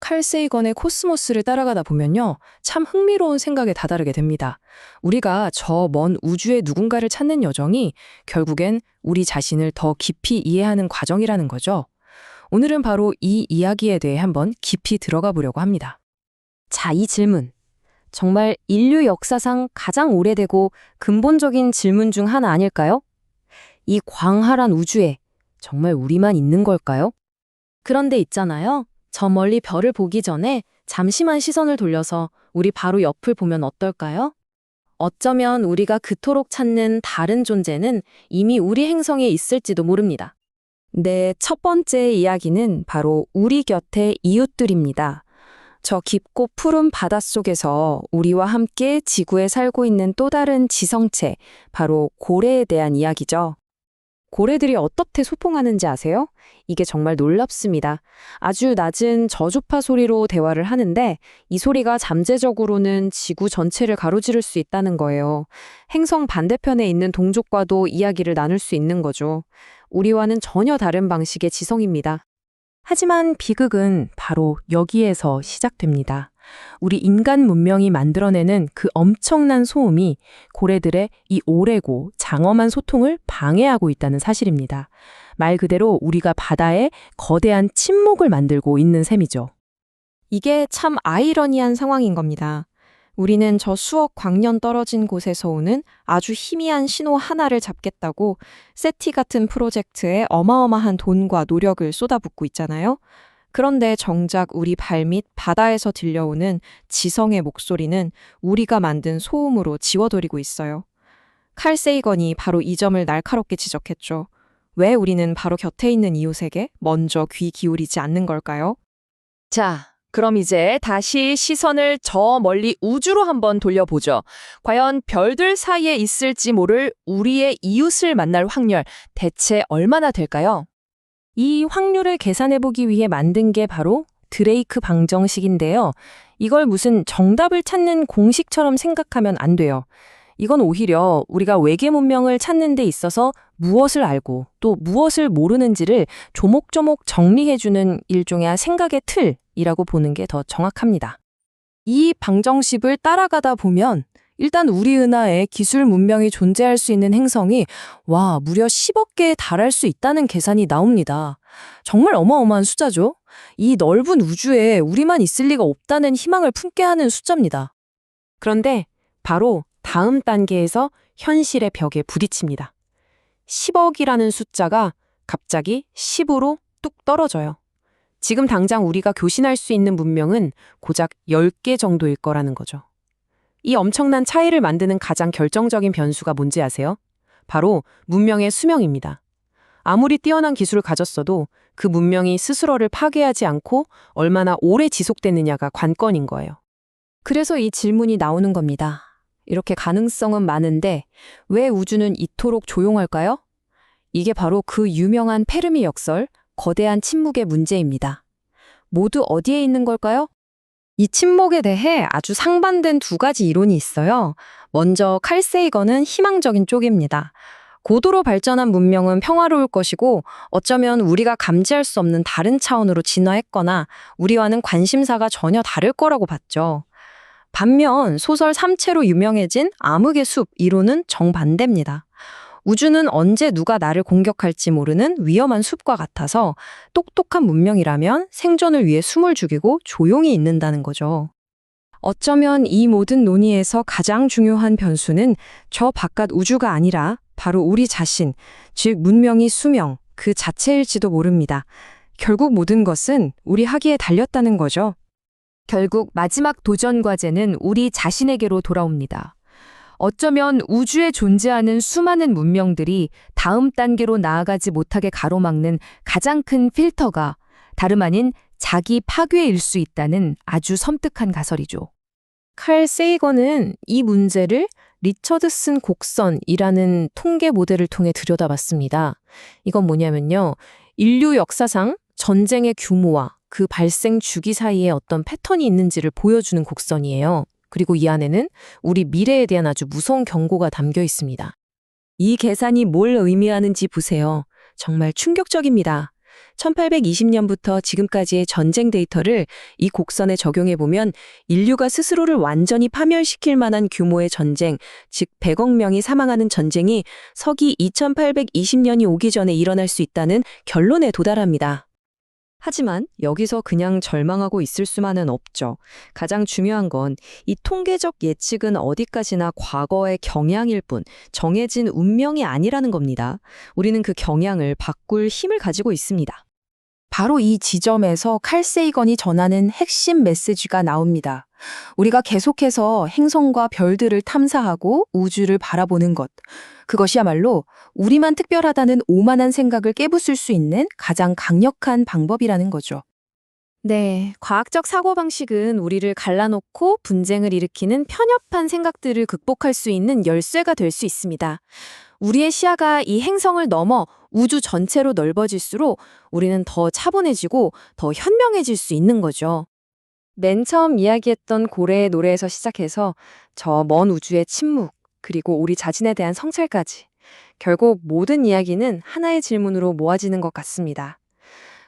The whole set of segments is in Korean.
칼 세이건의 코스모스를 따라가다 보면요. 참 흥미로운 생각에 다다르게 됩니다. 우리가 저 먼 우주의 누군가를 찾는 여정이 결국엔 우리 자신을 더 깊이 이해하는 과정이라는 거죠. 오늘은 바로 이 이야기에 대해 한번 깊이 들어가 보려고 합니다. 자, 이 질문. 정말 인류 역사상 가장 오래되고 근본적인 질문 중 하나 아닐까요? 이 광활한 우주에 정말 우리만 있는 걸까요? 그런데 있잖아요. 저 멀리 별을 보기 전에 잠시만 시선을 돌려서 우리 바로 옆을 보면 어떨까요? 어쩌면 우리가 그토록 찾는 다른 존재는 이미 우리 행성에 있을지도 모릅니다. 네, 첫 번째 이야기는 바로 우리 곁의 이웃들입니다. 저 깊고 푸른 바닷속에서 우리와 함께 지구에 살고 있는 또 다른 지성체, 바로 고래에 대한 이야기죠. 고래들이 어떻게 소통하는지 아세요? 이게 정말 놀랍습니다. 아주 낮은 저주파 소리로 대화를 하는데 이 소리가 잠재적으로는 지구 전체를 가로지를 수 있다는 거예요. 행성 반대편에 있는 동족과도 이야기를 나눌 수 있는 거죠. 우리와는 전혀 다른 방식의 지성입니다. 하지만 비극은 바로 여기에서 시작됩니다. 우리 인간 문명이 만들어내는 그 엄청난 소음이 고래들의 이 오래고 장엄한 소통을 방해하고 있다는 사실입니다. 말 그대로 우리가 바다에 거대한 침묵을 만들고 있는 셈이죠. 이게 참 아이러니한 상황인 겁니다. 우리는 저 수억 광년 떨어진 곳에서 오는 아주 희미한 신호 하나를 잡겠다고 세티 같은 프로젝트에 어마어마한 돈과 노력을 쏟아붓고 있잖아요. 그런데 정작 우리 발밑 바다에서 들려오는 지성의 목소리는 우리가 만든 소음으로 지워버리고 있어요. 칼 세이건이 바로 이 점을 날카롭게 지적했죠. 왜 우리는 바로 곁에 있는 이웃에게 먼저 귀 기울이지 않는 걸까요? 자, 그럼 이제 다시 시선을 저 멀리 우주로 한번 돌려보죠. 과연 별들 사이에 있을지 모를 우리의 이웃을 만날 확률 대체 얼마나 될까요? 이 확률을 계산해보기 위해 만든 게 바로 드레이크 방정식인데요. 이걸 무슨 정답을 찾는 공식처럼 생각하면 안 돼요. 이건 오히려 우리가 외계 문명을 찾는 데 있어서 무엇을 알고 또 무엇을 모르는지를 조목조목 정리해주는 일종의 생각의 틀이라고 보는 게 더 정확합니다. 이 방정식을 따라가다 보면 일단 우리 은하에 기술 문명이 존재할 수 있는 행성이 무려 10억 개에 달할 수 있다는 계산이 나옵니다. 정말 어마어마한 숫자죠. 이 넓은 우주에 우리만 있을 리가 없다는 희망을 품게 하는 숫자입니다. 그런데 바로 다음 단계에서 현실의 벽에 부딪힙니다. 10억이라는 숫자가 갑자기 10으로 뚝 떨어져요. 지금 당장 우리가 교신할 수 있는 문명은 고작 10개 정도일 거라는 거죠. 이 엄청난 차이를 만드는 가장 결정적인 변수가 뭔지 아세요? 바로 문명의 수명입니다. 아무리 뛰어난 기술을 가졌어도 그 문명이 스스로를 파괴하지 않고 얼마나 오래 지속되느냐가 관건인 거예요. 그래서 이 질문이 나오는 겁니다. 이렇게 가능성은 많은데 왜 우주는 이토록 조용할까요? 이게 바로 그 유명한 페르미 역설, 거대한 침묵의 문제입니다. 모두 어디에 있는 걸까요? 이 침묵에 대해 아주 상반된 두 가지 이론이 있어요. 먼저 칼 세이건은 희망적인 쪽입니다. 고도로 발전한 문명은 평화로울 것이고 어쩌면 우리가 감지할 수 없는 다른 차원으로 진화했거나 우리와는 관심사가 전혀 다를 거라고 봤죠. 반면 소설 삼체로 유명해진 암흑의 숲 이론은 정반대입니다. 우주는 언제 누가 나를 공격할지 모르는 위험한 숲과 같아서 똑똑한 문명이라면 생존을 위해 숨을 죽이고 조용히 있는다는 거죠. 어쩌면 이 모든 논의에서 가장 중요한 변수는 저 바깥 우주가 아니라 바로 우리 자신, 즉 문명의 수명, 그 자체일지도 모릅니다. 결국 모든 것은 우리 하기에 달렸다는 거죠. 결국 마지막 도전 과제는 우리 자신에게로 돌아옵니다. 어쩌면 우주에 존재하는 수많은 문명들이 다음 단계로 나아가지 못하게 가로막는 가장 큰 필터가 다름 아닌 자기 파괴일 수 있다는 아주 섬뜩한 가설이죠. 칼 세이건은 이 문제를 리처드슨 곡선이라는 통계 모델을 통해 들여다봤습니다. 이건 뭐냐면요. 인류 역사상 전쟁의 규모와 그 발생 주기 사이에 어떤 패턴이 있는지를 보여주는 곡선이에요. 그리고 이 안에는 우리 미래에 대한 아주 무서운 경고가 담겨 있습니다. 이 계산이 뭘 의미하는지 보세요. 정말 충격적입니다. 1820년부터 지금까지의 전쟁 데이터를 이 곡선에 적용해보면 인류가 스스로를 완전히 파멸시킬 만한 규모의 전쟁, 즉 100억 명이 사망하는 전쟁이 서기 2820년이 오기 전에 일어날 수 있다는 결론에 도달합니다. 하지만 여기서 그냥 절망하고 있을 수만은 없죠. 가장 중요한 건 이 통계적 예측은 어디까지나 과거의 경향일 뿐 정해진 운명이 아니라는 겁니다. 우리는 그 경향을 바꿀 힘을 가지고 있습니다. 바로 이 지점에서 칼 세이건이 전하는 핵심 메시지가 나옵니다. 우리가 계속해서 행성과 별들을 탐사하고 우주를 바라보는 것. 그것이야말로 우리만 특별하다는 오만한 생각을 깨부술 수 있는 가장 강력한 방법이라는 거죠. 네, 과학적 사고방식은 우리를 갈라놓고 분쟁을 일으키는 편협한 생각들을 극복할 수 있는 열쇠가 될 수 있습니다. 우리의 시야가 이 행성을 넘어 우주 전체로 넓어질수록 우리는 더 차분해지고 더 현명해질 수 있는 거죠. 맨 처음 이야기했던 고래의 노래에서 시작해서 저 먼 우주의 침묵, 그리고 우리 자신에 대한 성찰까지. 결국 모든 이야기는 하나의 질문으로 모아지는 것 같습니다.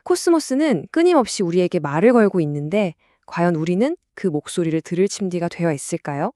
코스모스는 끊임없이 우리에게 말을 걸고 있는데 과연 우리는 그 목소리를 들을 침대가 되어 있을까요?